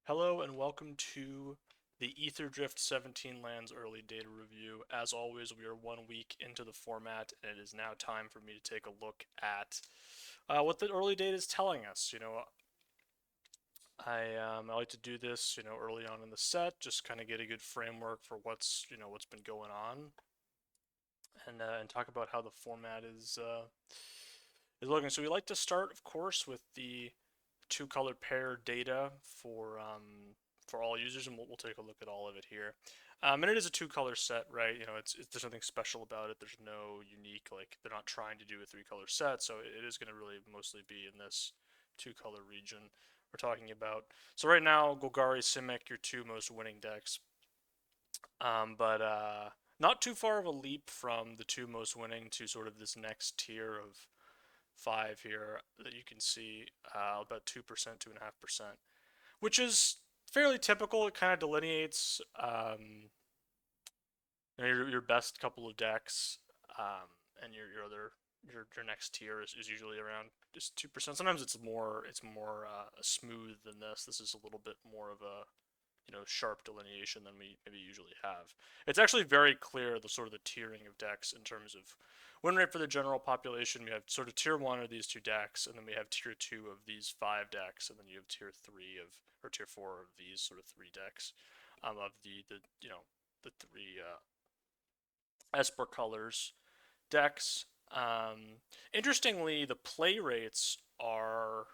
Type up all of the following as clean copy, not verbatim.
Hello and welcome to the Aetherdrift 17Lands early data review. As always, we are 1 week into the format, and it is now time for me to take a look at what the early data is telling us. I like to do this, early on in the set, just kind of get a good framework for what's been going on, and talk about how the format is looking. So we like to start, of course, with the two color pair data for all users, and we'll take a look at all of it here. And it is a two color set, right? There's nothing special about it. There's no unique, like, they're not trying to do a three color set, so it is going to really mostly be in this two color region we're talking about. So right now, Golgari, Simic, your two most winning decks, but not too far of a leap from the two most winning to sort of this next tier of five here that you can see, about 2%, 2.5%, which is fairly typical. It kind of delineates your best couple of decks, and your next tier is usually around just 2%. Sometimes it's more smooth than this. This is a little bit more of a sharp delineation than we maybe usually have. It's actually very clear the sort of the tiering of decks in terms of win rate for the general population. We have sort of tier one of these two decks, and then we have tier two of these five decks, and then you have tier three of or tier four of these sort of three decks, of the three Esper colors decks. Interestingly, the play rates are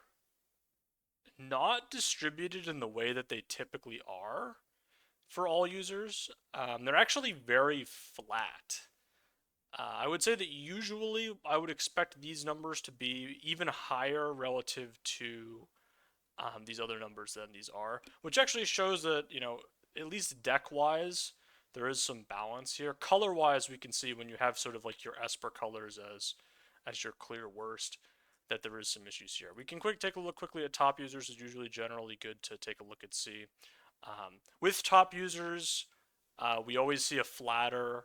not distributed in the way that they typically are for all users. They're actually very flat. I would say that usually I would expect these numbers to be even higher relative to these other numbers than these are, which actually shows that, at least deck wise, there is some balance here. Color wise, we can see when you have sort of like your Esper colors as your clear worst, that there is some issues here. We can take a look quickly at top users. Is usually generally good to take a look and see. With top users, we always see a flatter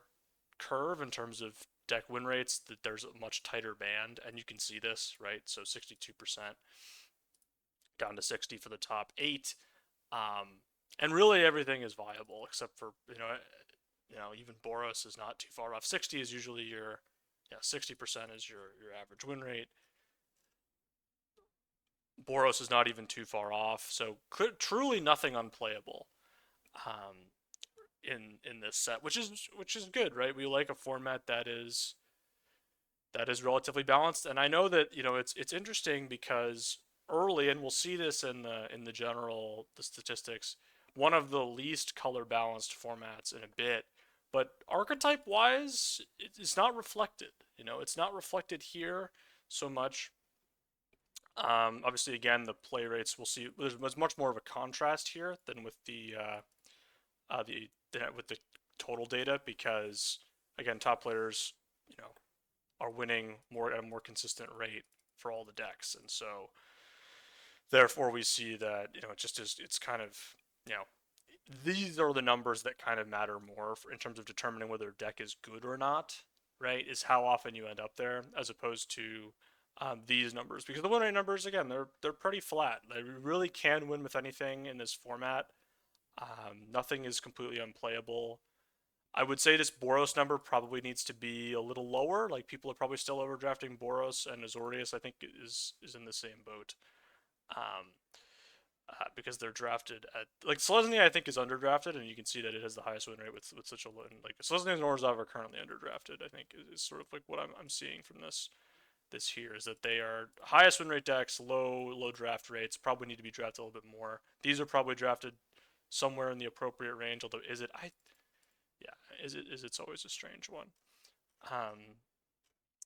curve in terms of deck win rates. That there's a much tighter band, and you can see this, right? So 62% down to 60 for the top eight, and really everything is viable except for even Boros is not too far off. 60 is usually your 60% is your average win rate. Boros is not even too far off, so truly nothing unplayable um, in this set, which is good, right? We like a format that is relatively balanced, and I know that it's interesting because early, and we'll see this in the general the statistics, one of the least color balanced formats in a bit, but archetype wise, it's not reflected. It's not reflected here so much. Obviously, again, the play rates we'll see. There's much more of a contrast here than with the total data because again, top players, you know, are winning more at a more consistent rate for all the decks, and so therefore we see that it just is. It's kind of you know these are the numbers that kind of matter more in terms of determining whether a deck is good or not. Right? Is how often you end up there, as opposed to these numbers, because the win rate numbers again they're pretty flat. They really can win with anything in this format. Nothing is completely unplayable. I would say this Boros number probably needs to be a little lower. Like people are probably still overdrafting Boros, and Azorius I think is in the same boat. Um, because they're drafted at like Selesny I think is underdrafted, and you can see that it has the highest win rate with such a low. Like Selesny and Orzhov are currently underdrafted. I think is sort of like what I'm seeing from this here is that they are highest win rate decks, low draft rates. Probably need to be drafted a little bit more. These are probably drafted somewhere in the appropriate range. Although is it I yeah is it's always a strange one. Um,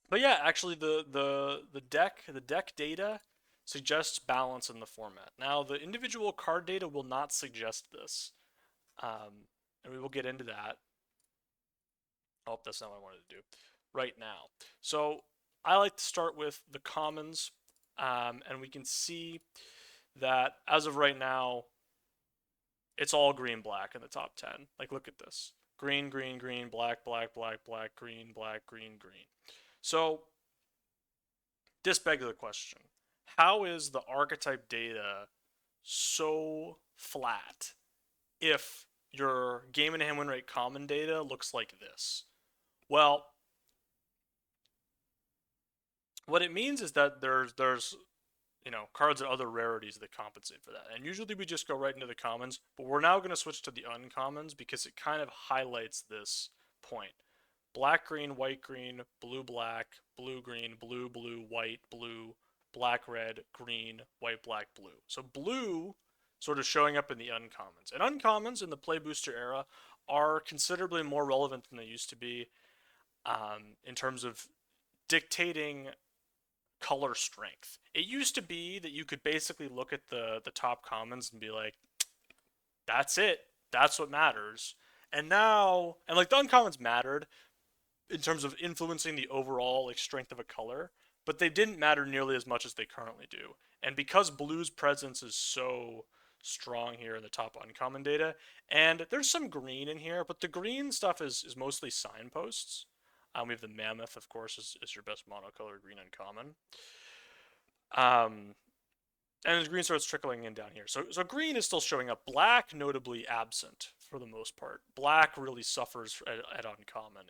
but yeah, actually the deck data suggests balance in the format. Now the individual card data will not suggest this, and we will get into that. Oh, that's not what I wanted to do right now. So I like to start with the commons, and we can see that as of right now, it's all green black in the top 10. Like, look at this: green, green, green, black, black, black, black, green, black, green, green. So this begs the question: how is the archetype data so flat if your game and hand win rate common data looks like this? Well, what it means is that there's cards and other rarities that compensate for that. And usually we just go right into the commons, but we're now going to switch to the uncommons because it kind of highlights this point. Black, green, white, green, blue, black, blue, green, blue, blue, white, blue, black, red, green, white, black, blue. So blue sort of showing up in the uncommons. And uncommons in the play booster era are considerably more relevant than they used to be in terms of dictating color strength. It used to be that you could basically look at the top commons and be like, that's it. That's what matters. And now, and like the uncommons mattered in terms of influencing the overall like strength of a color, but they didn't matter nearly as much as they currently do. And because blue's presence is so strong here in the top uncommon data, and there's some green in here, but the green stuff is mostly signposts. We have the mammoth, of course, is your best monocolored green uncommon. And the green starts trickling in down here. So green is still showing up. Black notably absent for the most part. Black really suffers at uncommon.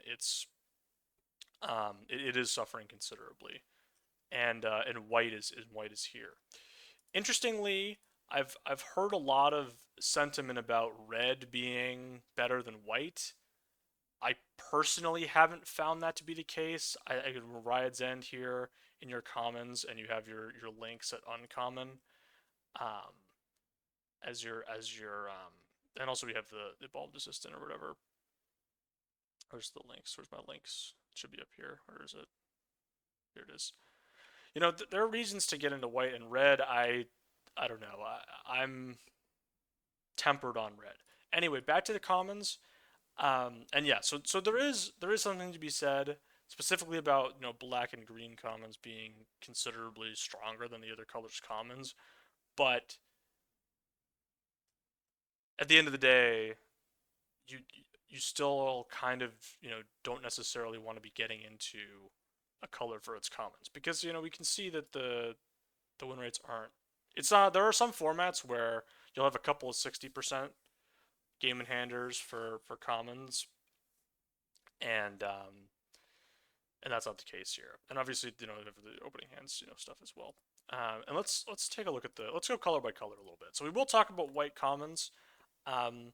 It is suffering considerably, and white is here. Interestingly, I've heard a lot of sentiment about red being better than white. I personally haven't found that to be the case. I Riot's End here in your commons, and you have your links at uncommon, um, and also we have the evolved assistant or whatever. Where's the links? Where's my links? It should be up here. Where is it? Here it is. There are reasons to get into white and red. I don't know. I'm tempered on red. Anyway, back to the commons. And yeah, so there is something to be said specifically about black and green commons being considerably stronger than the other colors commons, but at the end of the day, you you still kind of don't necessarily want to be getting into a color for its commons because we can see that the win rates aren't. It's not. There are some formats where you'll have a couple of 60% game in handers for commons, and and that's not the case here. And obviously, the opening hands, stuff as well. And let's take a look at let's go color by color a little bit. So we will talk about white commons. Um,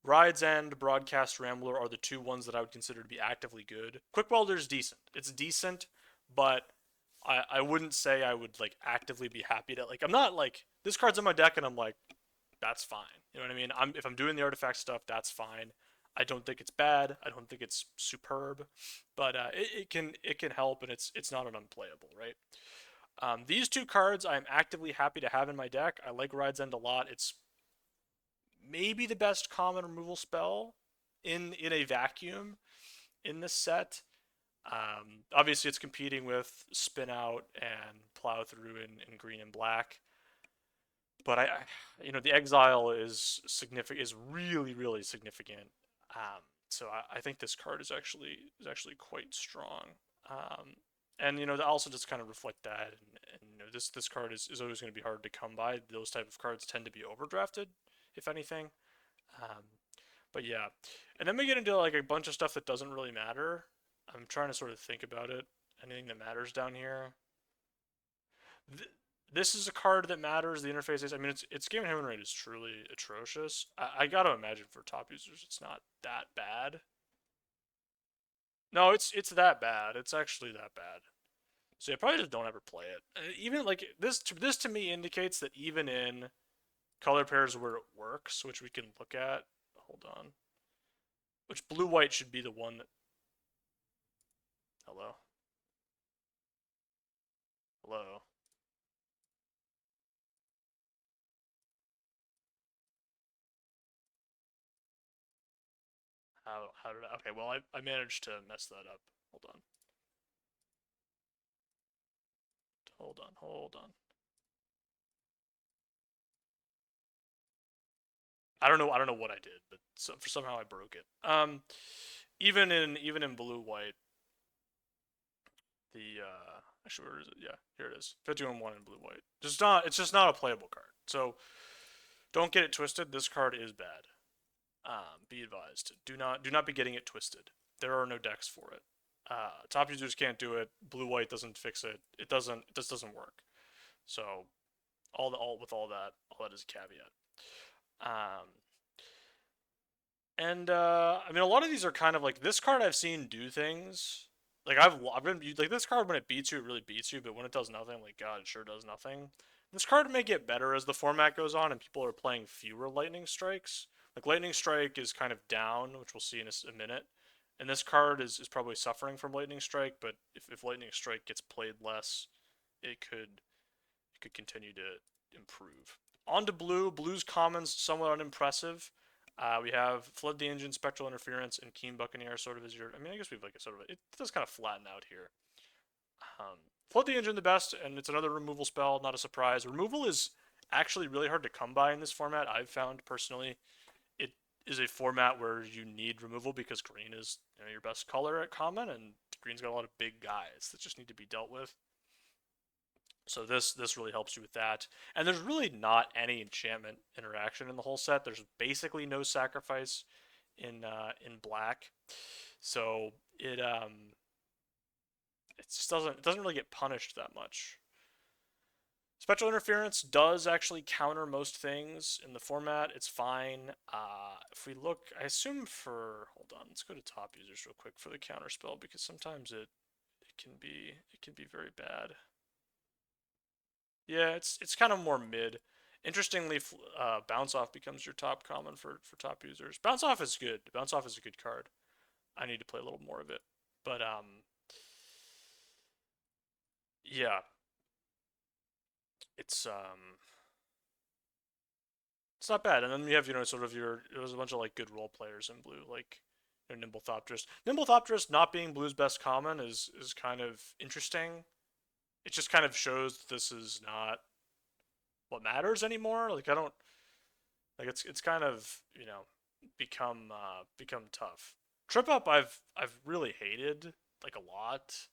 Rides and Broadcast Rambler are the two ones that I would consider to be actively good. Quick Welder's decent. It's decent, but I wouldn't say I would like actively be happy to like. I'm not like this card's in my deck and I'm like, that's fine. You know what I mean? If I'm doing the artifact stuff, that's fine. I don't think it's bad. I don't think it's superb, but it can help, and it's not an unplayable, right? These two cards I'm actively happy to have in my deck. I like Ride's End a lot. It's maybe the best common removal spell in a vacuum in this set. Obviously, it's competing with Spin Out and Plow Through in green and black. But the exile is significant, is really really significant. So I think this card is actually quite strong. And to also just kind of reflect that, and this card is always going to be hard to come by. Those type of cards tend to be overdrafted, if anything. Um, but yeah, and then we get into like a bunch of stuff that doesn't really matter. I'm trying to sort of think about it. Anything that matters down here. This is a card that matters. The interface is. I mean, its game and hand rate is truly atrocious. I gotta imagine for top users, it's not that bad. No, it's that bad. It's actually that bad. So you probably just don't ever play it. Even like this to me indicates that even in color pairs where it works, which we can look at. Hold on. Which blue white should be the one that. Hello. Hello. How did I? Okay, well I managed to mess that up. Hold on. Hold on. Hold on. I don't know what I did, but somehow I broke it. Even in blue white, the actually where is it? Yeah, here it is. 51-1 in blue white. It's just not a playable card. So Don't get it twisted. This card is bad. Be advised. Do not be getting it twisted. There are no decks for it. Top users can't do it. Blue white doesn't fix it. It doesn't. This doesn't work. So all that is a caveat. Um, and I mean, a lot of these are kind of like this card I've seen do things. Like I've been like this card when it beats you, it really beats you. But when it does nothing, like God, it sure does nothing. This card may get better as the format goes on and people are playing fewer lightning strikes. Like lightning strike is kind of down, which we'll see in a minute. And this card is probably suffering from lightning strike. But if lightning strike gets played less, it could continue to improve. On to blue. Blue's commons somewhat unimpressive. We have Flood the Engine, Spectral Interference, and Keen Buccaneer sort of as your. I mean, I guess we've like a sort of. It does kind of flatten out here. Flood the Engine the best, and it's another removal spell, not a surprise. Removal is actually really hard to come by in this format, I've found personally. It is a format where you need removal because green is your best color at common, and green's got a lot of big guys that just need to be dealt with. So this really helps you with that. And there's really not any enchantment interaction in the whole set. There's basically no sacrifice in black. So it just doesn't really get punished that much. Special interference does actually counter most things in the format. It's fine. If we look, I assume for hold on, let's go to top users real quick for the counter spell because sometimes it can be very bad. Yeah, it's kind of more mid. Interestingly, bounce off becomes your top common for top users. Bounce off is good. Bounce off is a good card. I need to play a little more of it, but yeah, it's um, it's not bad. And then we have sort of there's a bunch of like good role players in blue, like Nimble Thopterist. Nimble Thopterist not being blue's best common is kind of interesting. It just kind of shows this is not what matters anymore. Like I don't like it's kind of become tough. Trip up I've really hated like a lot.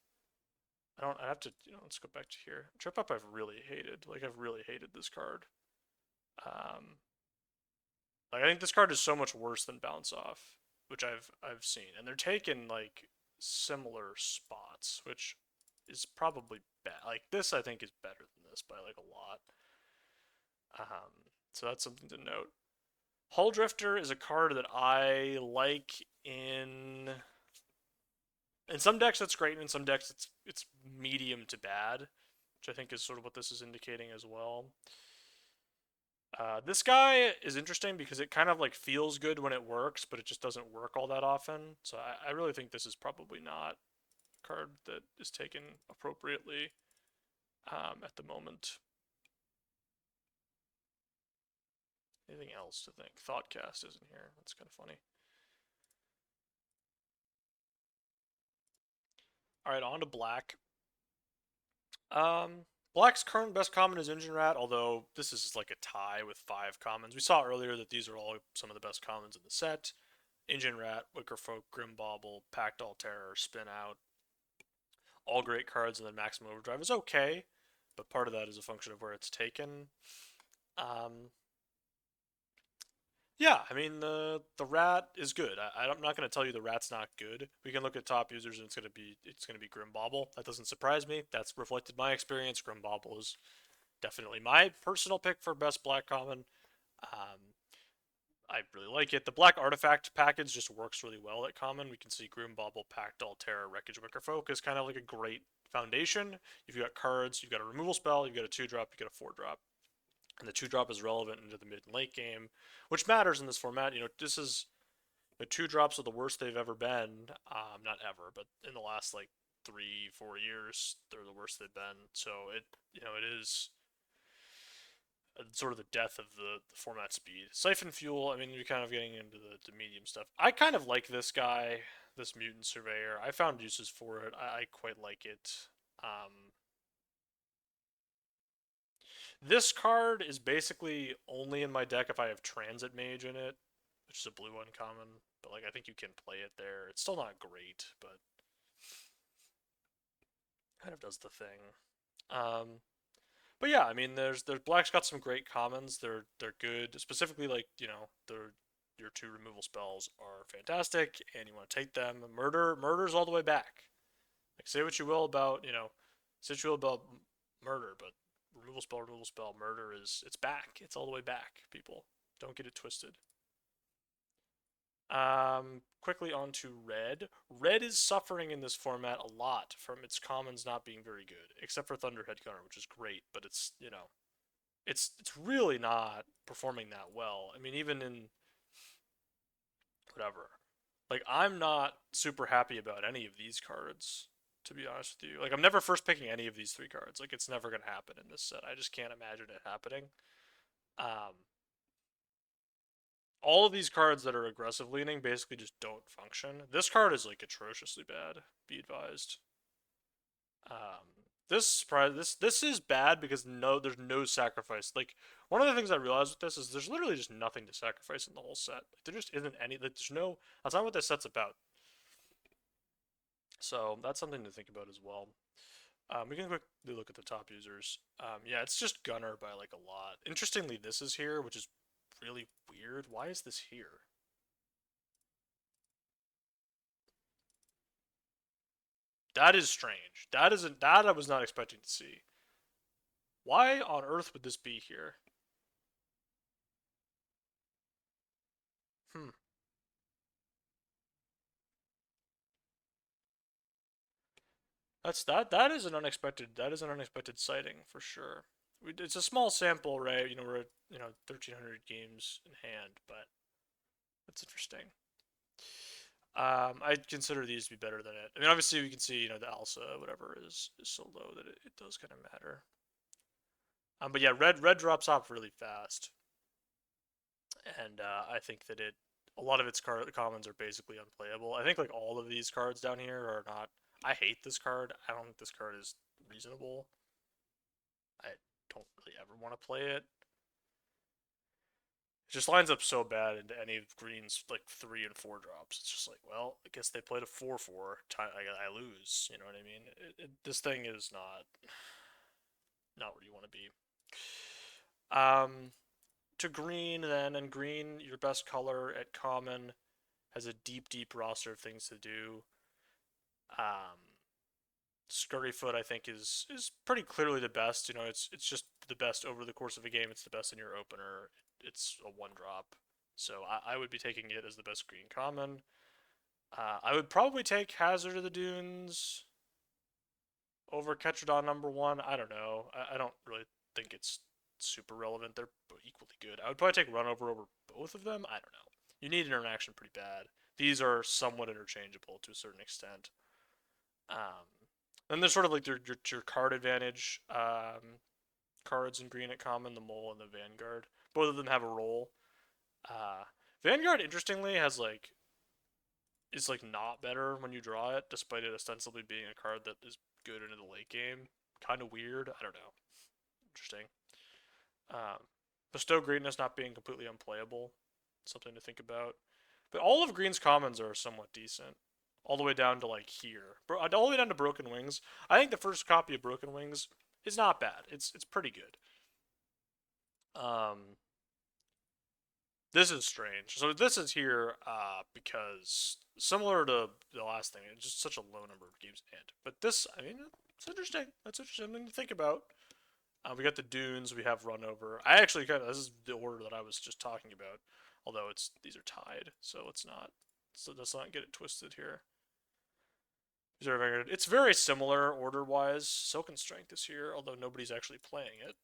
I have to let's go back to here. Trip up I've really hated. Like I've really hated this card. Um like I think this card is so much worse than bounce off, which I've seen. And they're taking like similar spots, which is probably bad. Like this I think is better than this by like a lot. So that's something to note. Hull Drifter is a card that I like in some decks it's great, and in some decks it's medium to bad, which I think is sort of what this is indicating as well. This guy is interesting because it kind of like feels good when it works, but it just doesn't work all that often. So I really think this is probably not a card that is taken appropriately at the moment. Anything else to think? Thoughtcast isn't here. That's kind of funny. All right, on to black. Black's current best common is Engine Rat, although this is like a tie with 5 commons. We saw earlier that these are all some of the best commons in the set. Engine Rat, Wickerfolk, Grim Bauble, Pact All Terror, Spin Out, all great cards, and then Maximum Overdrive is okay, but part of that is a function of where it's taken. Um, yeah, I mean the rat is good. I'm not going to tell you the rat's not good. We can look at top users and it's gonna be Grim Bauble. That doesn't surprise me. That's reflected my experience. Grim Bauble is definitely my personal pick for best black common. Um, I really like it. The black artifact package just works really well at common. We can see Grim Bauble, Pact, Altera, Wreckage, Wickerfolk is kind of like a great foundation. You've got cards, you've got a removal spell, you've got a 2-drop, you've got a 4-drop. And the 2-drop is relevant into the mid and late game, which matters in this format. This is the 2-drops are the worst they've ever been. Not ever, but in the last like 3-4 years, they're the worst they've been. So it is sort of the death of the format speed. Siphon Fuel, I mean, you're kind of getting into the medium stuff. I kind of like this guy, this Mutant Surveyor. I found uses for it. I quite like it. Um, this card is basically only in my deck if I have Transit Mage in it, which is a blue uncommon. But like, I think you can play it there. It's still not great, but kind of does the thing. Um, But yeah, I mean, there's Black's got some great commons. They're good. Specifically, like they're your two removal spells are fantastic, and you want to take them. Murder's all the way back. Like say what you will about say what you will about murder, but removal spell, murder is it's back. It's all the way back. People don't get it twisted. Quickly on to red. Red is suffering in this format a lot from its commons not being very good, except for Thunderhead Gunner, which is great, but it's really not performing that well. I mean, even in whatever, like I'm not super happy about any of these cards, to be honest with you. Like I'm never first picking any of these three cards. Like it's never gonna happen in this set. I just can't imagine it happening. Um, all of these cards that are aggressive leaning basically just don't function. This card is like atrociously bad. Be advised. This is bad because there's no sacrifice. Like one of the things I realized with this is there's literally just nothing to sacrifice in the whole set. Like, there just isn't any. Like, there's no. That's not what this set's about. So that's something to think about as well. We can quickly look at the top users. Yeah, it's just Gunner by like a lot. Interestingly, this is here, which is really weird. Why is this here? That is strange. That I was not expecting to see. Why on earth would this be here? Hmm. That is an unexpected sighting for sure. It's a small sample, right? We're at 1,300 games in hand, but that's interesting. I'd consider these to be better than it. I mean, obviously we can see the Alsa whatever is so low that it does kind of matter. But yeah, red drops off really fast, and I think that a lot of its commons are basically unplayable. I think like all of these cards down here are not. I hate this card. I don't think this card is reasonable. I don't really ever want to play it. It just lines up so bad into any of Green's like 3 and 4 drops. It's just like, well, I guess they played a 4/4. I lose. You know what I mean? This thing is not where you want to be. Um, to Green then, and Green, your best color at common, has a deep roster of things to do. Um, Scurryfoot, I think, is pretty clearly the best. It's just the best over the course of a game. It's the best in your opener. It's a 1 drop, so I would be taking it as the best green common. I would probably take Hazard of the Dunes over Ketradon #1. I don't know. I don't really think it's super relevant. They're equally good. I would probably take Runover over both of them. I don't know. You need interaction pretty bad. These are somewhat interchangeable to a certain extent. Um, then there's sort of like your card advantage cards in green at common, the Mole and the Vanguard. Both of them have a role. Uh, Vanguard, interestingly, is like not better when you draw it, despite it ostensibly being a card that is good into the late game. Kind of weird. I don't know. Interesting. Um, Bestow Greatness not being completely unplayable. Something to think about. But all of Green's commons are somewhat decent. All the way down to like here. All the way down to Broken Wings. I think the first copy of Broken Wings is not bad. It's pretty good. Um, this is strange. So this is here because similar to the last thing, it's just such a low number of games in hand. But this, I mean, it's interesting. That's interesting thing to think about. We got the Dunes. We have Runover. I actually this is the order that I was just talking about. Although these are tied, so let's not get it twisted here. It's very similar order wise. Silken Strength is here, although nobody's actually playing it.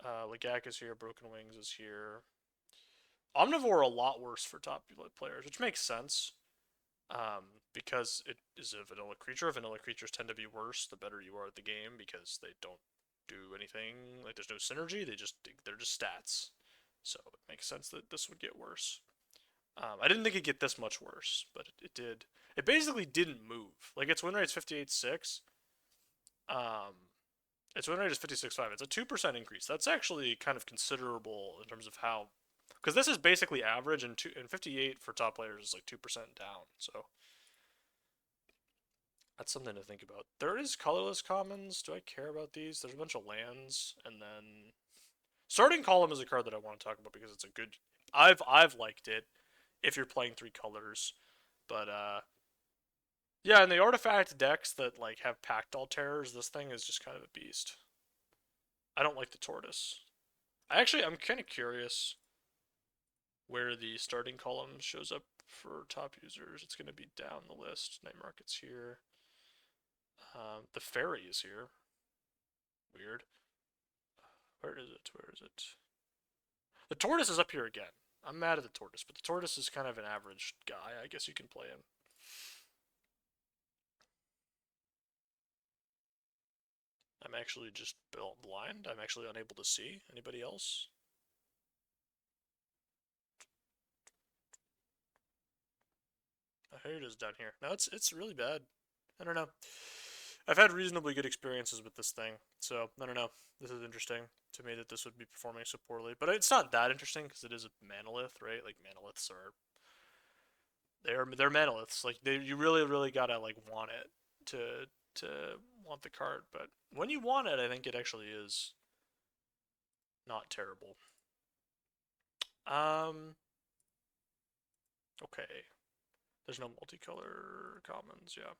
Legak is here. Broken Wings is here. Omnivore a lot worse for top players, which makes sense. Because it is a vanilla creature. Vanilla creatures tend to be worse the better you are at the game because they don't do anything. Like there's no synergy. They're just stats. So it makes sense that this would get worse. I didn't think it'd get this much worse, but it did. It basically didn't move. Like its win rate is 58.6. Um, its win rate is 56.5. It's a 2% increase. That's actually kind of considerable in terms of how, because this is basically average, and 58 for top players is like 2% down. So That's something to think about. There is colorless commons. Do I care about these? There's a bunch of lands, and then starting column is a card that I want to talk about because it's a good. I've liked it if you're playing 3 colors, but yeah, and the artifact decks that like have packed all terrors, this thing is just kind of a beast. I don't like the tortoise. I'm kind of curious where the starting column shows up for top users. It's going to be down the list. Night Market's here. The Fairy is here. Weird. Where is it? Where is it? The tortoise is up here again. I'm mad at the tortoise, but the tortoise is kind of an average guy. I guess you can play him. I'm actually just blind. I'm actually unable to see. Anybody else? Oh, here it is down here. No, it's really bad. I don't know. I've had reasonably good experiences with this thing, so I don't know. This is interesting to me that this would be performing so poorly, but it's not that interesting because it is a manolith, right? Like manoliths are they're manoliths. Like you really gotta like want it to want the card, but when you want it, I think it actually is not terrible. Um, okay. There's no multicolor commons, yeah.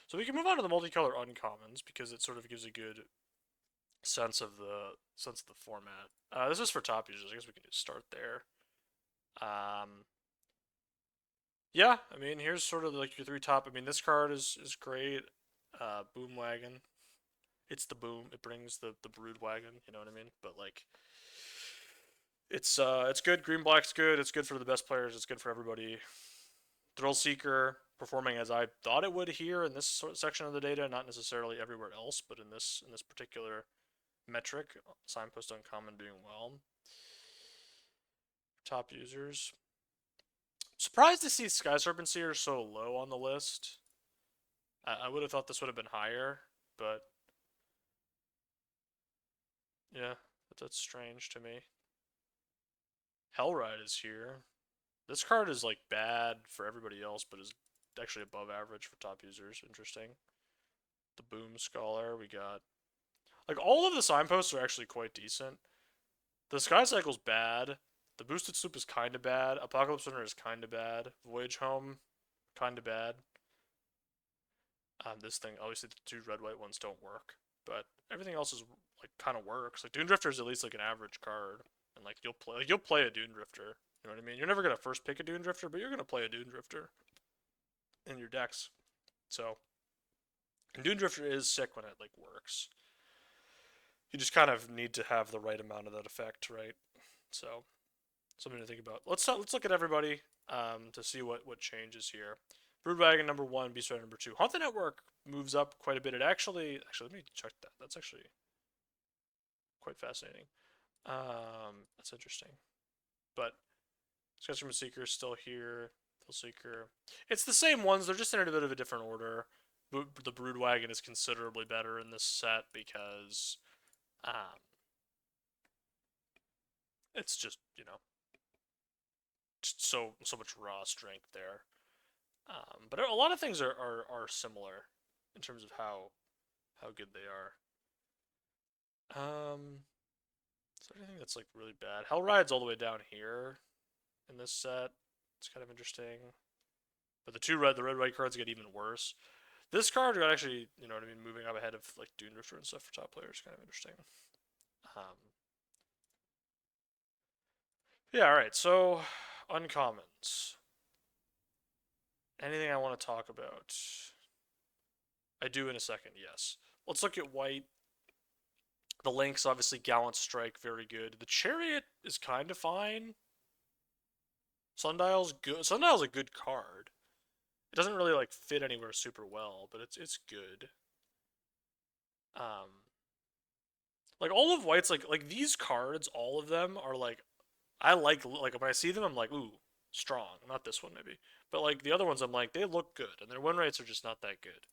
So we can move on to the multicolor uncommons because it sort of gives a good sense of the format. This is for top users. I guess we can just start there. Um, yeah, I mean here's sort of like your 3 top. I mean this card is great. Boom wagon. It's the boom. It brings the brood wagon. You know what I mean? But like it's good. Green black's good. It's good for the best players. It's good for everybody. Thrill Seeker performing as I thought it would here in this sort of section of the data, not necessarily everywhere else, but in this particular metric, signpost uncommon doing well. Top users. Surprised to see Sky Serpent Seer so low on the list. I would have thought this would have been higher, but yeah, that's strange to me. Hellride is here. This card is like bad for everybody else, but is actually above average for top users. Interesting. The Boom Scholar, we got like all of the signposts are actually quite decent. The Sky Cycle's bad. The Boosted Sloop is kind of bad. Apocalypse Runner is kind of bad. Voyage Home, kind of bad. This thing, obviously, the 2 red-white ones don't work, but everything else is like kind of works. Like Dune Drifter is at least like an average card, and like you'll play a Dune Drifter. You know what I mean? You're never gonna first pick a Dune Drifter, but you're gonna play a Dune Drifter in your decks. So, and Dune Drifter is sick when it like works. You just kind of need to have the right amount of that effect, right? So, something to think about. Let's look at everybody to see what changes here. Broodwagon number 1, Beast Rider number 2. Haunt the Network moves up quite a bit. It actually let me check that. That's actually quite fascinating. That's interesting. But Sketchman Seeker is still here. Thrill Seeker. It's the same ones. They're just in a bit of a different order. The Broodwagon is considerably better in this set because um, it's just so much raw strength there. But a lot of things are similar in terms of how good they are. Is there anything that's like really bad? Hell Ride's all the way down here in this set. It's kind of interesting. But the red white cards get even worse. This card got actually, you know what I mean, moving up ahead of like Dune Drifter and stuff for top players. Kind of interesting. Um, yeah, all right. So uncommons. Anything I want to talk about? I do in a second. Yes. Let's look at white. The Lynx, obviously, Gallant Strike, very good. The Chariot is kind of fine. Sundial's good. Sundial's a good card. It doesn't really like fit anywhere super well, but it's good. Um, like all of white's like these cards, all of them are like I like when I see them, I'm like ooh strong. Not this one maybe, but like the other ones, I'm like they look good, and their win rates are just not that good.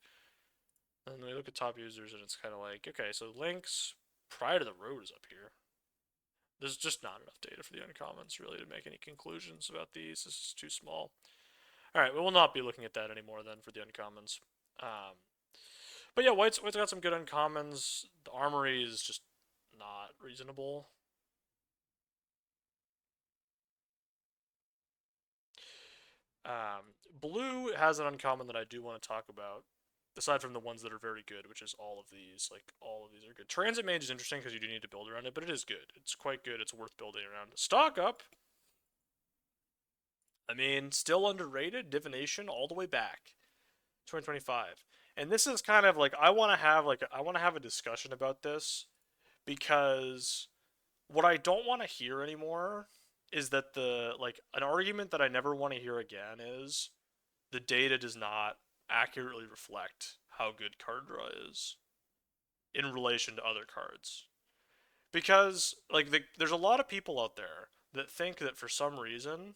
And then we look at top users, and it's kind of like okay, so Lynx, Pride of the Road is up here. There's just not enough data for the uncommons really to make any conclusions about these. This is too small. All right, we will not be looking at that anymore then for the uncommons. Um, but yeah, white's got some good uncommons. The armory is just not reasonable. Blue has an uncommon that I do want to talk about, aside from the ones that are very good, which is all of these. Like, all of these are good. Transit Mage is interesting because you do need to build around it, but it is good. It's quite good. It's worth building around. Stock Up, I mean, still underrated. Divination all the way back, 2025. And this is kind of like I want to have a discussion about this because what I don't want to hear anymore is that the like an argument that I never want to hear again is the data does not accurately reflect how good card draw is in relation to other cards. Because like there's a lot of people out there that think that for some reason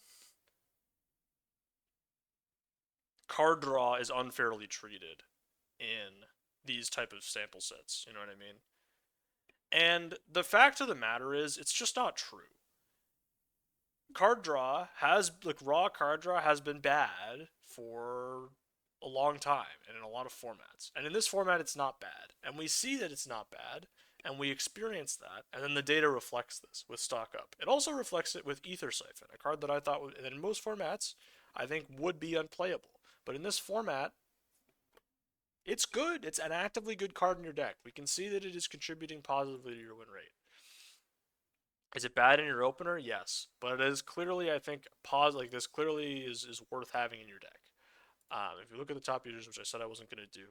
card draw is unfairly treated in these type of sample sets, you know what I mean? And the fact of the matter is it's just not true. Card draw has like raw card draw has been bad for a long time and in a lot of formats. And in this format it's not bad. And we see that it's not bad and we experience that and then the data reflects this with stock up. It also reflects it with Ether Siphon, a card that I thought would, in most formats I think would be unplayable. But in this format it's good. It's an actively good card in your deck. We can see that it is contributing positively to your win rate. Is it bad in your opener? Yes, but it is clearly, I think, like this clearly is worth having in your deck. If you look at the top users, which I said I wasn't going to do,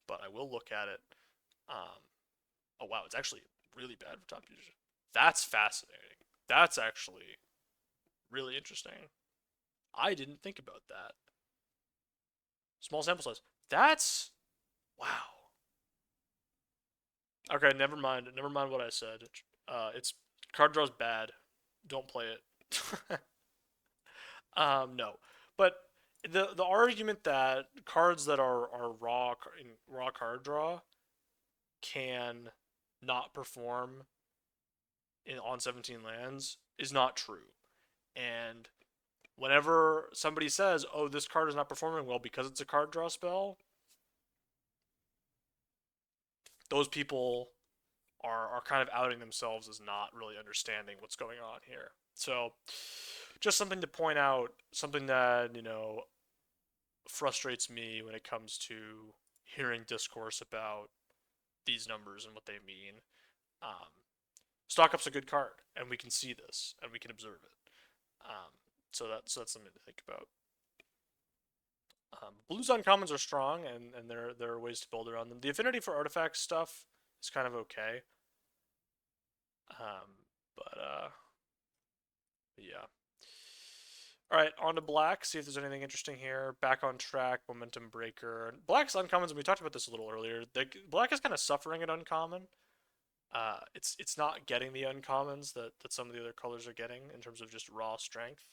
but I will look at it. Um, oh wow, it's actually really bad for top users. That's fascinating. That's actually really interesting. I didn't think about that. Small sample size. That's wow. Okay, never mind. Never mind what I said. It's card draw's bad. Don't play it. No, but the argument that cards that are raw in raw card draw can not perform on 17 lands is not true. And whenever somebody says, "Oh, this card is not performing well because it's a card draw spell," those people are kind of outing themselves as not really understanding what's going on here. So, just something to point out, something that, frustrates me when it comes to hearing discourse about these numbers and what they mean. Um, Stock Up's a good card, and we can see this, and we can observe it. So that's something to think about. Blues uncommons are strong, and there are ways to build around them. The affinity for artifact stuff is kind of okay. But yeah. All right, on to black. See if there's anything interesting here. Back on track, momentum breaker. Black's uncommons. And we talked about this a little earlier. Black is kind of suffering at uncommon. It's not getting the uncommons that some of the other colors are getting in terms of just raw strength,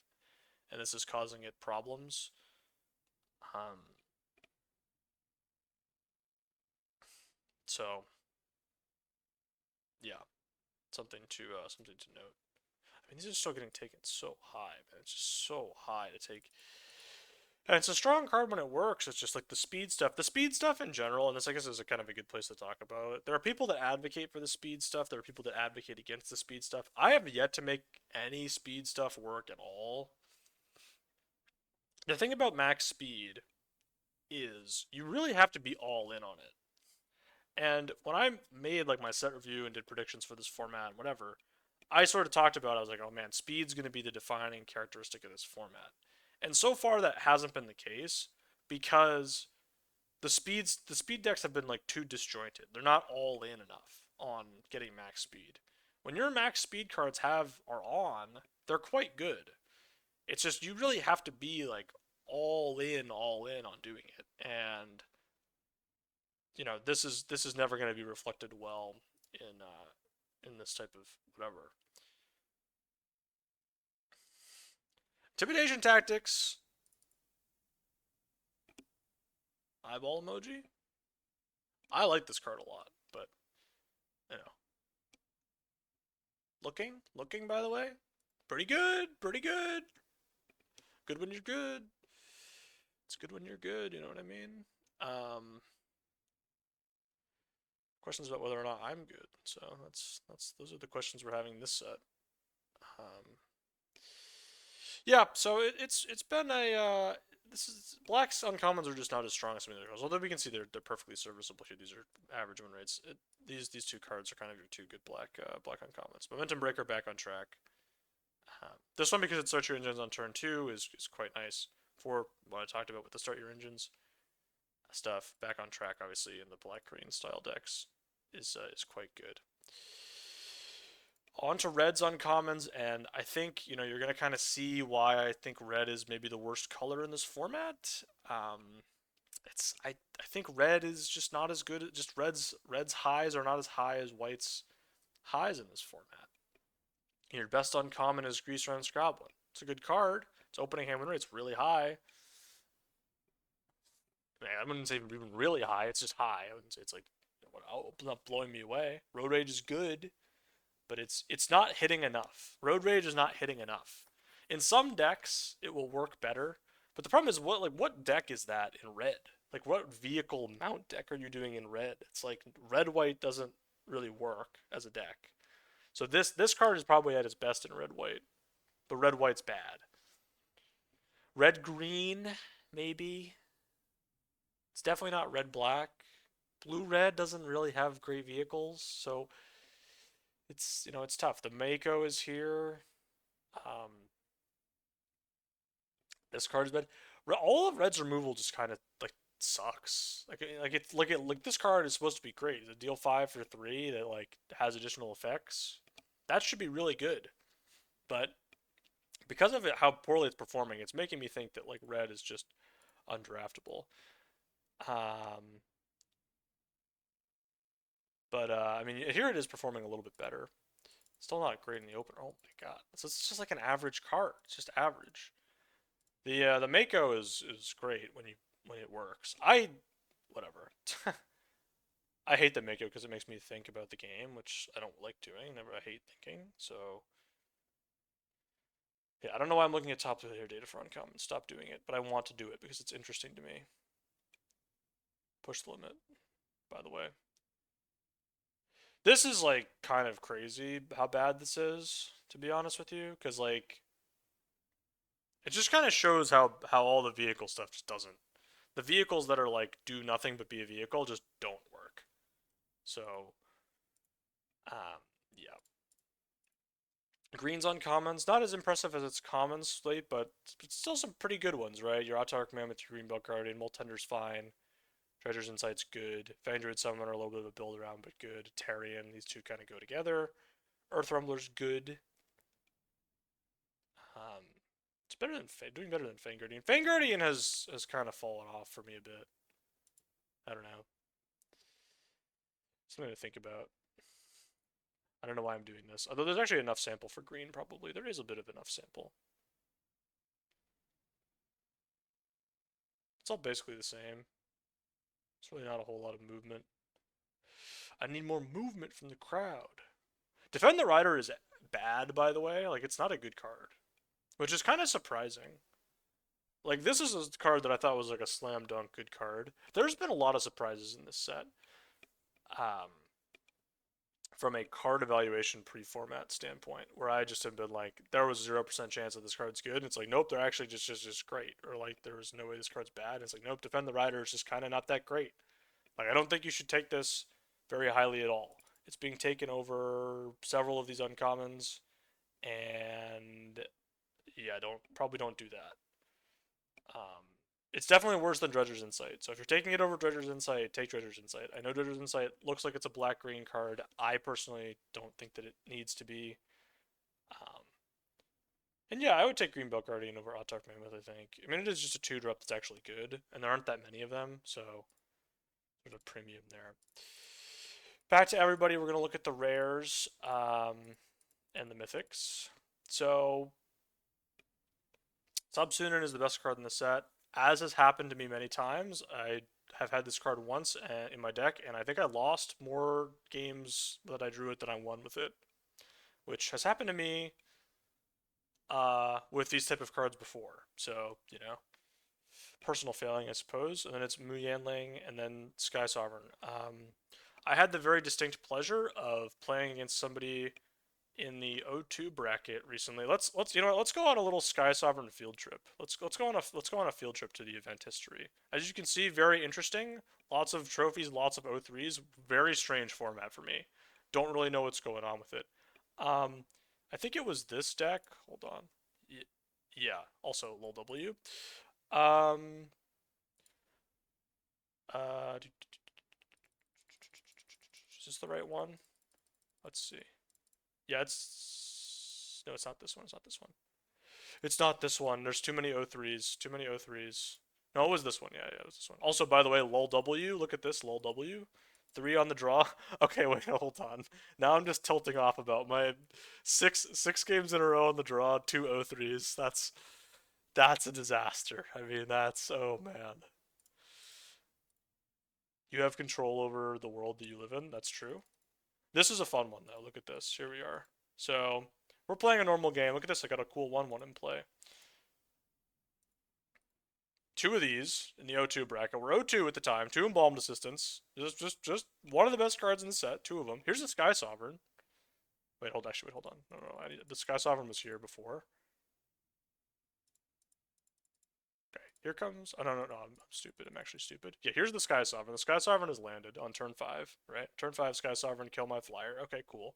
and this is causing it problems. Um, so yeah, something to note. I mean, these are still getting taken so high, man. It's just so high to take. And it's a strong card when it works. It's just like the speed stuff. The speed stuff in general, and this I guess is a kind of a good place to talk about it. There are people that advocate for the speed stuff. There are people that advocate against the speed stuff. I have yet to make any speed stuff work at all. The thing about max speed is you really have to be all in on it. And when I made like my set review and did predictions for this format and whatever, I sort of talked about I was like, oh man, speed's going to be the defining characteristic of this format. And so far that hasn't been the case because the speed decks have been like too disjointed. They're not all in enough on getting max speed. When your max speed cards are on, they're quite good. It's just you really have to be like all in on doing it. And this is never going to be reflected well in this type of whatever. Intimidation tactics. Eyeball emoji. I like this card a lot, but you know, looking by the way, pretty good, pretty good. Good when you're good. It's good when you're good. You know what I mean? Um, questions about whether or not I'm good. So that's those are the questions we're having this set. Um, yeah, so it's been a this is blacks uncommons are just not as strong as some of the others. Although we can see they're perfectly serviceable here. These are average win rates. These two cards are kind of your two good black uncommons. Momentum Breaker back on track. This one because it starts your engines on turn two is quite nice for what I talked about with the start your engines stuff. Back on track, obviously, in the black green style decks is quite good. On to reds uncommons, and I think you're gonna kind of see why I think red is maybe the worst color in this format. I think red is just not as good. Just reds highs are not as high as whites highs in this format. Your best uncommon is Grease Run Scrablin. It's a good card. Its opening hand win rate's really high. I wouldn't say even really high. It's just high. I wouldn't say it's like not blowing me away. Road Rage is good, but it's not hitting enough. Road Rage is not hitting enough. In some decks, it will work better, but the problem is what deck is that in red? Like what vehicle mount deck are you doing in red? It's like red white doesn't really work as a deck. So this card is probably at its best in red white, but red white's bad. Red green maybe. It's definitely not red black. Blue red doesn't really have great vehicles, so it's tough. The Mako is here. Um, this card is bad. All of red's removal just kind of like sucks. Like this card is supposed to be great. It's a deal 5 for 3 that like has additional effects. That should be really good, but because of how poorly it's performing, it's making me think that like red is just undraftable. Um, but I mean, here it is performing a little bit better. Still not great in the opener. Oh my god, it's just like an average card. It's just average. The Mako is great when it works. Whatever. I hate the Mako because it makes me think about the game, which I don't like doing. Never I hate thinking. So yeah, I don't know why I'm looking at top player data for uncommon. Stop doing it, but I want to do it because it's interesting to me. Push the limit, by the way. This is like kind of crazy how bad this is, to be honest with you, because like it just kind of shows how all the vehicle stuff just doesn't. The vehicles that are like do nothing but be a vehicle just don't work. So, um, yeah. Green's uncommons, not as impressive as its common slate, but still some pretty good ones, right? Your Autarch Mammoth, your Greenbelt Guardian, Moltender's fine. Treasure's Insight's good. Fangdruid Summoner, a little bit of a build around, but good. Tarian, these two kind of go together. Earth Rumbler's good. Um, it's doing better than Fangguardian. Fangguardian has kind of fallen off for me a bit. I don't know. Something to think about. I don't know why I'm doing this. Although there's actually enough sample for green, probably. There is a bit of enough sample. It's all basically the same. It's really not a whole lot of movement. I need more movement from the crowd. Defend the Rider is bad, by the way. Like, it's not a good card. Which is kind of surprising. Like, this is a card that I thought was like a slam dunk good card. There's been a lot of surprises in this set. Um, from a card evaluation pre-format standpoint, where I just have been like, there was 0% chance that this card's good, and it's like, nope, they're actually just great, or like there was no way this card's bad. And it's like, nope, Defend the Rider is just kind of not that great. Like I don't think you should take this very highly at all. It's being taken over several of these uncommons, and yeah, don't do that. Um, it's definitely worse than Dredger's Insight. So if you're taking it over Dredger's Insight, take Dredger's Insight. I know Dredger's Insight looks like it's a black-green card. I personally don't think that it needs to be. Um, and yeah, I would take Greenbelt Guardian over Autarch Mammoth, I think. I mean, it is just a 2-drop that's actually good, and there aren't that many of them, so there's a premium there. Back to everybody, we're going to look at the rares and the mythics. So, Subsunin is the best card in the set. As has happened to me many times, I have had this card once in my deck, and I think I lost more games that I drew it than I won with it, which has happened to me with these type of cards before. So personal failing, I suppose, and then it's Mu Yanling, and then Sky Sovereign. I had the very distinct pleasure of playing against somebody in the O2 bracket recently. Let's you know what, let's go on a little Sky Sovereign field trip. Let's go on a field trip to the event history. As you can see, very interesting. Lots of trophies, lots of O3s. Very strange format for me. Don't really know what's going on with it. Um, I think it was this deck. Hold on. Yeah. Also, lol W. Um. Is this the right one? Let's see. Yeah, it's no, it's not this one. It's not this one. It's not this one. There's too many O3s. Too many O3s. No, it was this one. Yeah, yeah, it was this one. Also, by the way, lol W. Look at this, lol W. 3 on the draw. Okay, wait, hold on. Now I'm just tilting off about my six games in a row on the draw, 2 O3s. That's a disaster. I mean, that's oh man. You have control over the world that you live in. That's true. This is a fun one though. Look at this. Here we are. So we're playing a normal game. Look at this. I got a cool 1-1 in play. 2 of these in the O2 bracket. We're O2 at the time. 2 Embalmed Assistants. Just one of the best cards in the set. 2 of them. Here's the Sky Sovereign. Wait, hold. Actually, wait, hold on. No. The Sky Sovereign was here before. Okay, here comes. Oh no. I'm stupid. I'm actually stupid. Yeah, here's the Sky Sovereign. The Sky Sovereign has landed on turn 5. Right. Turn 5. Sky Sovereign. Kill my flyer. Okay, cool.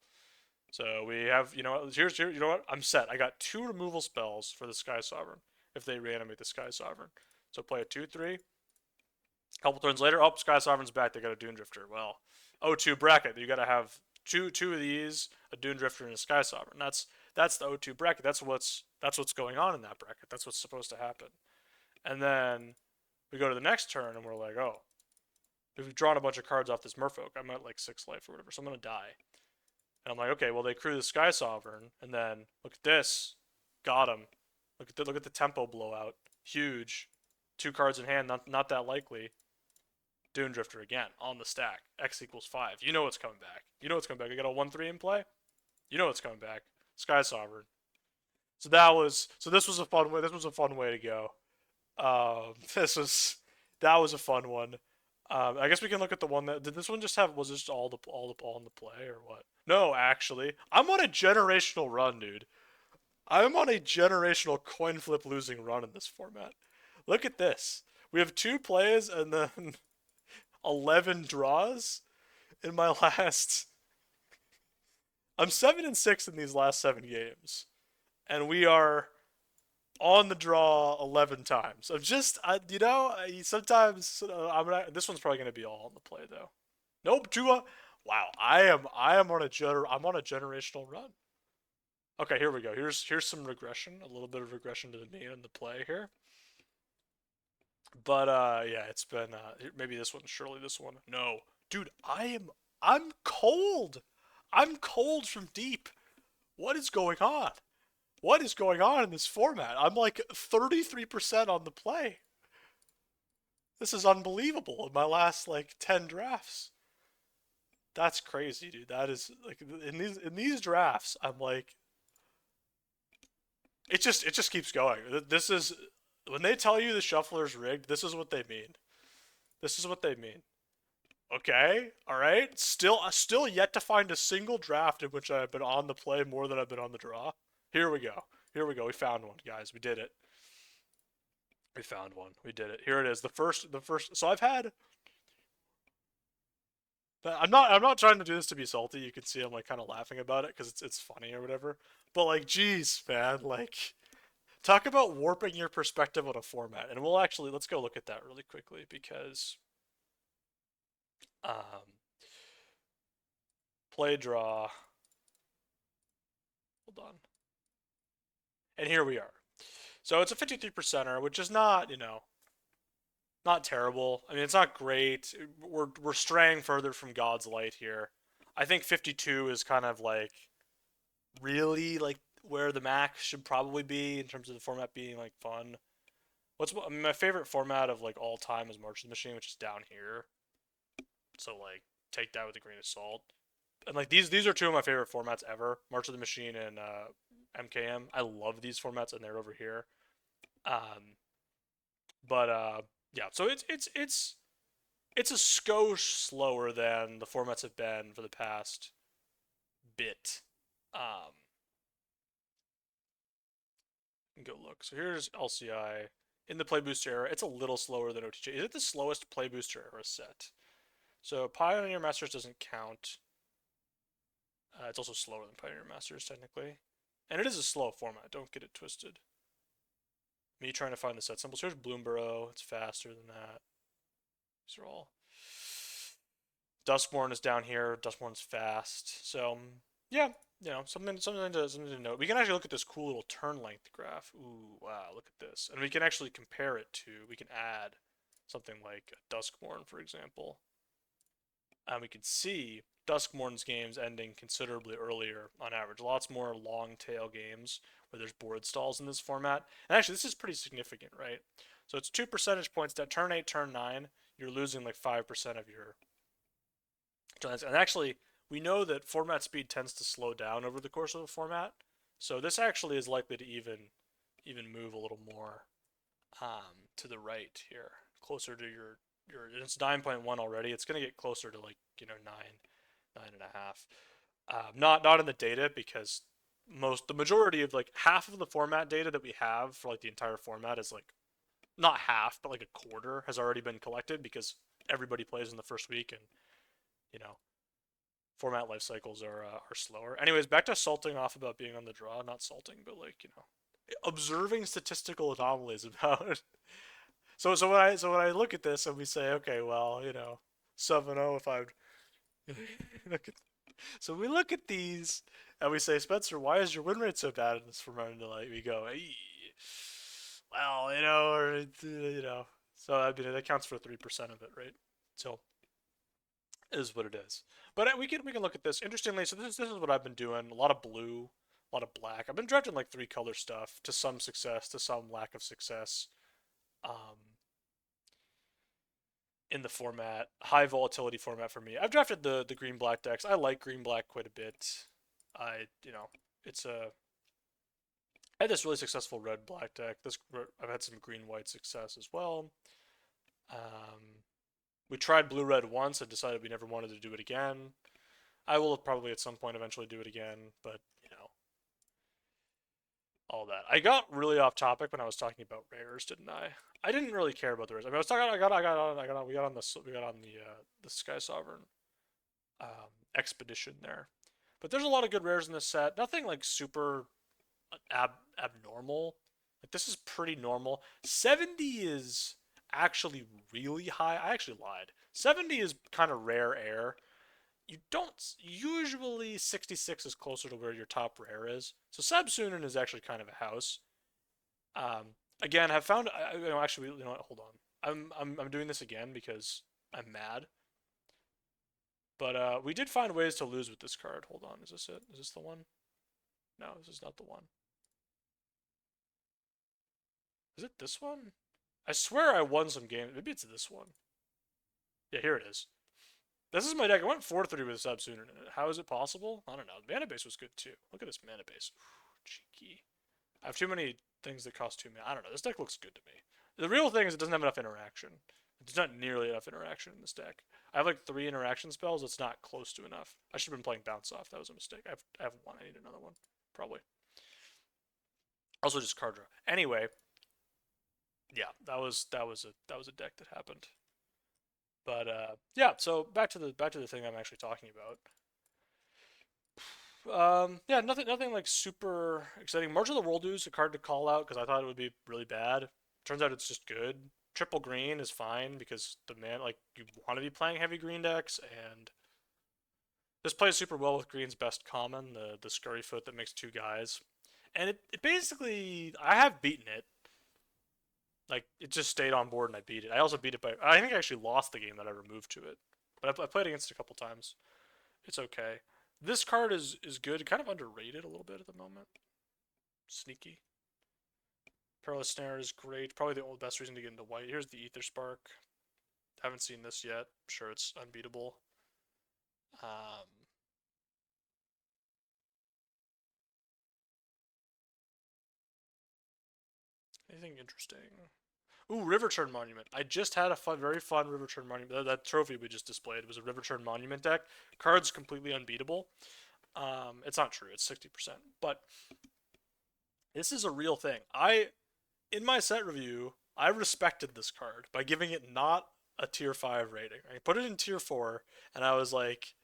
So we have, you know what, you know what, I'm set. I got 2 removal spells for the Sky Sovereign if they reanimate the Sky Sovereign. So play a 2-3. A couple turns later, oh, Sky Sovereign's back. They got a Dune Drifter. Well, O2 bracket. You got to have two of these, a Dune Drifter and a Sky Sovereign. That's the O2 bracket. That's what's going on in that bracket. That's what's supposed to happen. And then we go to the next turn and we're like, oh, we've drawn a bunch of cards off this Merfolk. I'm at like 6 life or whatever, so I'm gonna die. And I'm like, okay, well they crew the Sky Sovereign, and then look at this, got him. Look at the tempo blowout, huge. 2 cards in hand, not that likely. Dune Drifter again on the stack. X equals 5. You know what's coming back. You know what's coming back. I got a 1-3 in play. You know what's coming back. Sky Sovereign. This was a fun way. This was a fun way to go. That was a fun one. I guess we can look at the one that did this one just have was this all in the play or what? No, actually, I'm on a generational run, dude. I'm on a generational coin flip losing run in this format. Look at this. We have 2 plays and then 11 draws in my last. I'm 7-6 in these last 7 games, and we are on the draw 11 times. I'm just, sometimes I'm gonna. This one's probably gonna be all on the play though. Nope, Tua. Wow, I am on I'm on a generational run. Okay, here we go. Here's some regression, a little bit of regression to the mean and the play here. But yeah, it's been maybe this one, surely this one. No, dude, I'm cold. I'm cold from deep. What is going on? What is going on in this format? I'm like 33% on the play. This is unbelievable in my last like 10 drafts. That's crazy, dude. That is like in these drafts, I'm like it just keeps going. This is when they tell you the shuffler's rigged, this is what they mean. This is what they mean. Okay, all right. Still yet to find a single draft in which I've been on the play more than I've been on the draw. Here we go. Here we go. We found one, guys. We did it. We found one. We did it. Here it is. The first. So I've had. I'm not trying to do this to be salty. You can see I'm like kind of laughing about it because it's funny or whatever. But like, geez, man, like, talk about warping your perspective on a format. And let's go look at that really quickly because um, play draw. Hold on. And here we are. So it's a 53%er, which is not terrible. I mean, it's not great. We're straying further from God's light here. I think 52 is kind of like really like where the max should probably be in terms of the format being like fun. I mean, my favorite format of like all time is March of the Machine, which is down here. So like take that with a grain of salt. And like these are 2 of my favorite formats ever, March of the Machine and MKM. I love these formats, and they're over here. Um, But yeah, so it's a skosh slower than the formats have been for the past bit. Um, go look. So here's LCI in the Play Booster era. It's a little slower than OTJ. Is it the slowest Play Booster era set? So Pioneer Masters doesn't count. It's also slower than Pioneer Masters technically, and it is a slow format. Don't get it twisted. Me trying to find the set symbols. Here's Bloomborough. It's faster than that. These are all. Duskborn is down here. Duskborn's fast. So yeah, something to note. We can actually look at this cool little turn length graph. Ooh, wow, look at this, and we can actually compare it to. We can add something like a Duskborn, for example, and we can see Duskborn's games ending considerably earlier on average. Lots more long tail games where there's board stalls in this format. And actually, this is pretty significant, right? So it's 2 percentage points that turn 8, turn 9, you're losing like 5% of your giants. And actually, we know that format speed tends to slow down over the course of a format. So this actually is likely to even move a little more to the right here, closer to your. It's 9.1 already. It's gonna get closer to like 9.5. Not in the data because the majority of like half of the format data that we have for like the entire format is like not half but like a quarter has already been collected because everybody plays in the first week and you know format life cycles are slower. Anyways, back to salting off about being on the draw, not salting, but like observing statistical anomalies about. So when I look at this and we say, okay, well, 7-0 if I look at. So we look at these and we say, Spencer, why is your win rate so bad in this format? And like we go, hey, well, or So I mean that counts for 3% of it, right? So is what it is. But we can look at this. Interestingly, so this is what I've been doing. A lot of blue, a lot of black. I've been drafting like 3 color stuff to some success, to some lack of success. Um, in the format, high volatility format for me. I've drafted the green black decks. I like green black quite a bit. It's a I had this really successful red black deck. I've had some green white success as well. Um, we tried blue red once and decided we never wanted to do it again. I will probably at some point eventually do it again, but all that. I got really off topic when I was talking about rares, didn't I? I didn't really care about the rares. I mean, I was talking. We got on the Sky Sovereign expedition there, but there's a lot of good rares in this set. Nothing like super abnormal. Like this is pretty normal. 70 is actually really high. I actually lied. 70 is kind of rare air. You don't usually 66 is closer to where your top rare is. So Sabsunin is actually kind of a house. Again, have found actually what, hold on. I'm doing this again because I'm mad. But we did find ways to lose with this card. Hold on, is this it? Is this the one? No, this is not the one. Is it this one? I swear I won some games. Maybe it's this one. Yeah, here it is. This is my deck. I went 4-3 with Sabsunin in it. How is it possible? I don't know. The mana base was good too. Look at this mana base. Ooh, cheeky. I have too many things that cost 2 mana. I don't know. This deck looks good to me. The real thing is it doesn't have enough interaction. There's not nearly enough interaction in this deck. I have like 3 interaction spells. It's not close to enough. I should have been playing Bounce Off. That was a mistake. I have one. I need another one. Probably. Also just card draw. Anyway, yeah, that was a deck that happened. But yeah, so back to the thing I'm actually talking about. Yeah, nothing like super exciting. March of the World is a card to call out because I thought it would be really bad. Turns out it's just good. Triple green is fine because the man like you want to be playing heavy green decks, and this plays super well with green's best common, the scurry foot that makes 2 guys, and it basically I have beaten it. Like it just stayed on board and I beat it. I also beat it by I think I actually lost the game that I removed to it, but I played against it a couple times. It's okay. This card is good. Kind of underrated a little bit at the moment. Sneaky. Perilous Snare is great. Probably the best reason to get into white. Here's the Aether Spark. Haven't seen this yet. I'm sure it's unbeatable. Um, Anything interesting? Ooh, River Turn Monument. I just had a very fun River Turn Monument. That trophy we just displayed was a River Turn Monument deck. Cards completely unbeatable. It's not true. It's 60%, but this is a real thing. In my set review, I respected this card by giving it not a tier 5 rating. I put it in tier 4, and I was like,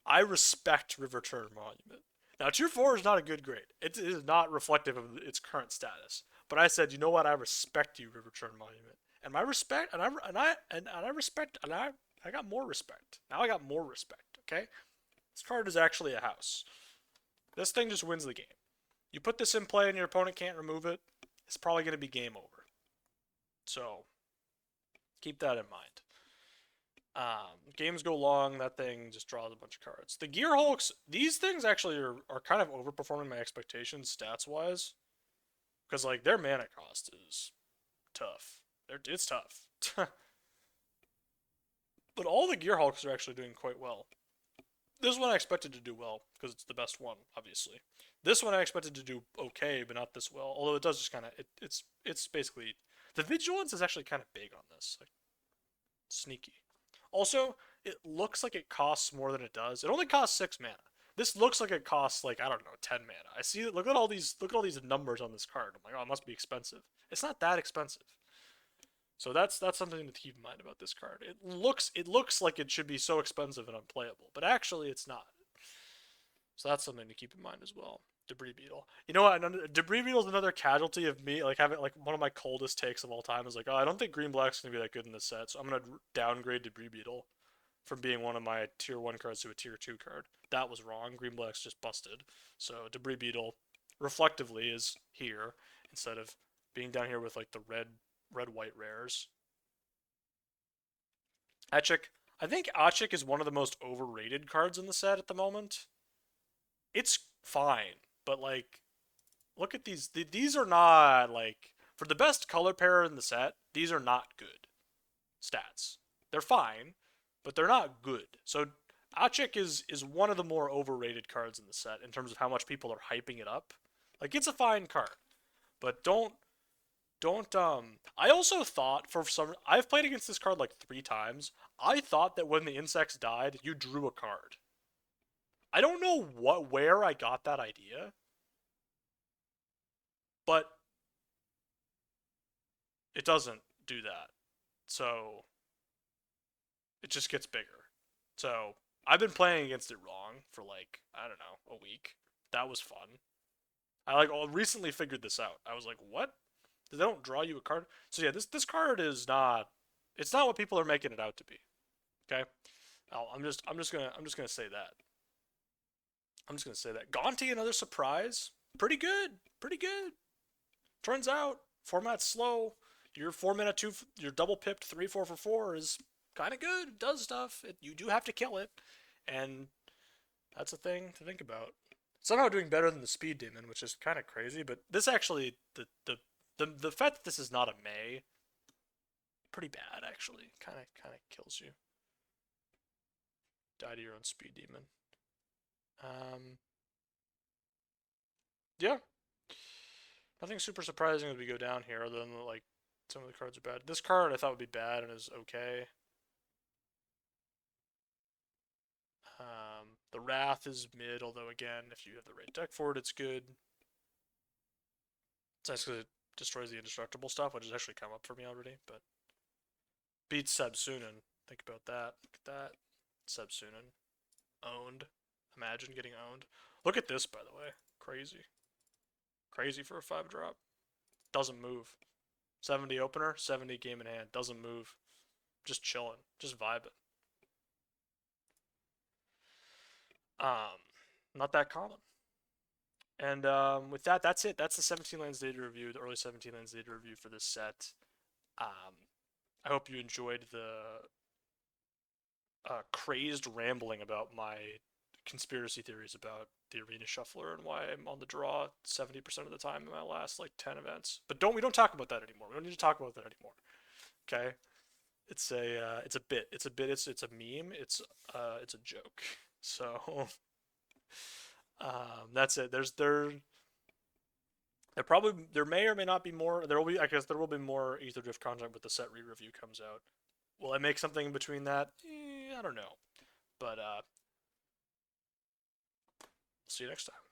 I respect River Turn Monument. Now, tier 4 is not a good grade. It is not reflective of its current status. But I said, you know what? I respect you, River Turn Monument. And my respect, and I respect, and I got more respect. Now I got more respect. Okay, this card is actually a house. This thing just wins the game. You put this in play and your opponent can't remove it, it's probably going to be game over. So keep that in mind. Games go long, that thing just draws a bunch of cards. The Gear Hulks, these things actually are kind of overperforming my expectations stats wise. Because, like, their mana cost is tough. It's tough. But all the Gear Hulks are actually doing quite well. This one I expected to do well, because it's the best one, obviously. This one I expected to do okay, but not this well. Although it does just kind of, it's basically, the Vigilance is actually kind of big on this. Like, sneaky. Also, it looks like it costs more than it does. It only costs 6 mana. This looks like it costs, like, I don't know, 10 mana. I see it. Look at all these numbers on this card. I'm like, oh, it must be expensive. It's not that expensive. So that's something to keep in mind about this card. It looks like it should be so expensive and unplayable, but actually it's not. So that's something to keep in mind as well. Debris Beetle. You know what? Debris Beetle is another casualty of me. Like having like one of my coldest takes of all time is like, oh, I don't think Green Black's gonna be that good in this set, so I'm gonna downgrade Debris Beetle from being one of my tier 1 cards to a tier 2 card. That was wrong. Green Black's just busted. So Debris Beetle, reflectively, is here instead of being down here with like the red white rares. Achik. I think Achik is one of the most overrated cards in the set at the moment. It's fine, but like, look at these. These are not like, for the best color pair in the set, these are not good stats. They're fine, but they're not good. So Achik is one of the more overrated cards in the set in terms of how much people are hyping it up. Like, it's a fine card, but don't I also thought for some, I've played against this card like 3 times. I thought that when the insects died, you drew a card. I don't know where I got that idea, but it doesn't do that. So it just gets bigger. So I've been playing against it wrong for like, I don't know, a week. That was fun. I like recently figured this out. I was like, what? They don't draw you a card. So yeah, this card is not. It's not what people are making it out to be. Okay. I'm just gonna say that. I'm just gonna say that. Gonti, another surprise. Pretty good. Pretty good. Turns out format's slow. Your 4 mana 2, your double pipped 3/4 for 4 is kind of good. It does stuff. You do have to kill it, and that's a thing to think about. Somehow doing better than the Speed Demon, which is kind of crazy. But this actually, the fact that this is not a May, pretty bad actually. Kind of kills you. Die to your own Speed Demon. Yeah. Nothing super surprising as we go down here, other than like some of the cards are bad. This card I thought would be bad and is okay. The Wrath is mid, although again, if you have the right deck for it, it's good. It's nice because it destroys the indestructible stuff, which has actually come up for me already, but beats Sebsunin. Think about that. Look at that. Sebsunin. Owned. Imagine getting owned. Look at this, by the way. Crazy. Crazy for a 5-drop. Doesn't move. 70 opener, 70 game in hand. Doesn't move. Just chilling. Just vibing. Not that common. And with that, that's it. That's the 17 Lands data review, the early 17 Lands data review for this set. I hope you enjoyed the crazed rambling about my conspiracy theories about the Arena Shuffler and why I'm on the draw 70% of the time in my last like 10 events. But we don't talk about that anymore. We don't need to talk about that anymore. Okay? It's a bit. It's a bit. It's a meme. It's a joke. So that's it. There may or may not be more. There will be, I guess, there will be more Aetherdrift content with the set re-review comes out. Will I make something in between that? I don't know. But see you next time.